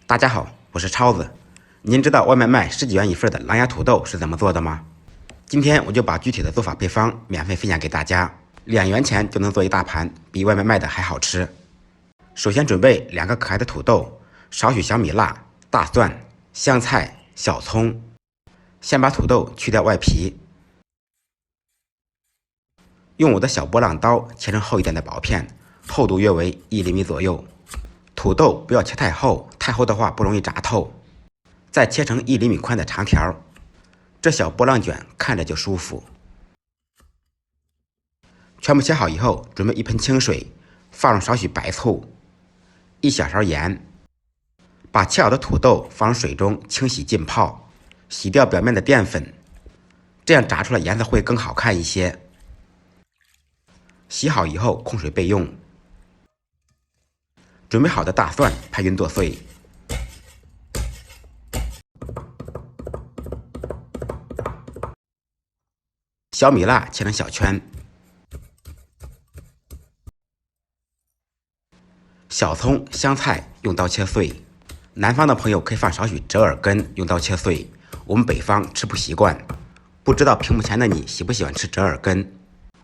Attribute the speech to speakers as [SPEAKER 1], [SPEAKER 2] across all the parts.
[SPEAKER 1] 大家好，我是超子。您知道外面卖10几元一份的狼牙土豆是怎么做的吗？今天我就把具体的做法配方免费分享给大家，2元钱就能做一大盘，比外面卖的还好吃。首先准备2个可爱的土豆，少许小米辣、大蒜、香菜、小葱。先把土豆去掉外皮，用我的小波浪刀切成厚一点的薄片，厚度约为1厘米左右。土豆不要切太厚，太厚的话不容易炸透。再切成1厘米宽的长条，这小波浪卷看着就舒服。全部切好以后，准备1盆清水，放入少许白醋，1小勺盐，把切好的土豆放入水中清洗浸泡，洗掉表面的淀粉，这样炸出来颜色会更好看一些。洗好以后控水备用。准备好的大蒜拍匀剁碎，小米辣切成小圈，小葱、香菜用刀切碎。南方的朋友可以放少许折耳根，用刀切碎。我们北方吃不习惯，不知道屏幕前的你喜不喜欢吃折耳根？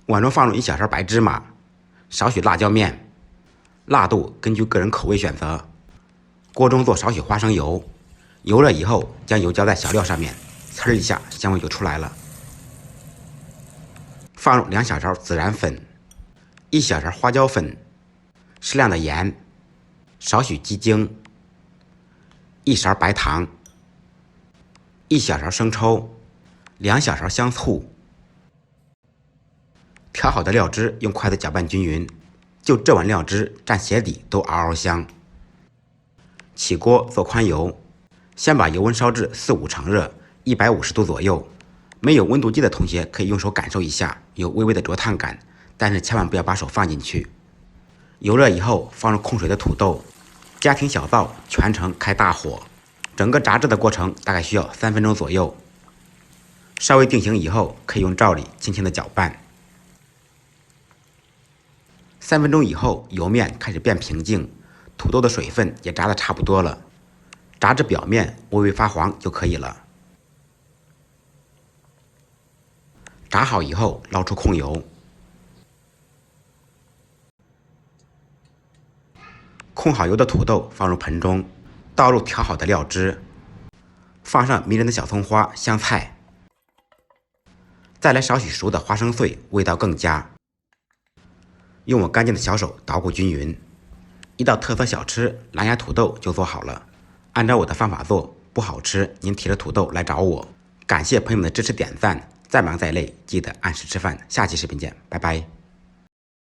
[SPEAKER 1] 碗中放入1小勺白芝麻，少许辣椒面，辣度根据个人口味选择。锅中做少许花生油，油热以后将油浇在小料上面，呲一下香味就出来了。放入2小勺孜然粉，1小勺花椒粉，适量的盐，少许鸡精，1勺白糖，1小勺生抽，2小勺香醋。调好的料汁用筷子搅拌均匀，就这碗料汁蘸鞋底都嗷嗷香。起锅做宽油，先把油温烧至4、5成热，150度左右。没有温度计的同学可以用手感受一下，有微微的灼烫感，但是千万不要把手放进去。油热以后放入控水的土豆，家庭小灶，全程开大火。整个炸制的过程大概需要3分钟左右。稍微定型以后，可以用罩里轻轻的搅拌。3分钟以后，油面开始变平静，土豆的水分也炸得差不多了，炸至表面微微发黄就可以了。炸好以后捞出控油，控好油的土豆放入盆中，倒入调好的料汁，放上迷人的小葱花、香菜，再来少许熟的花生碎，味道更佳。用我干净的小手捣鼓均匀，一道特色小吃狼牙土豆就做好了。按照我的方法做，不好吃您提着土豆来找我。感谢朋友们的支持点赞，再忙再累记得按时吃饭。下期视频见，拜拜。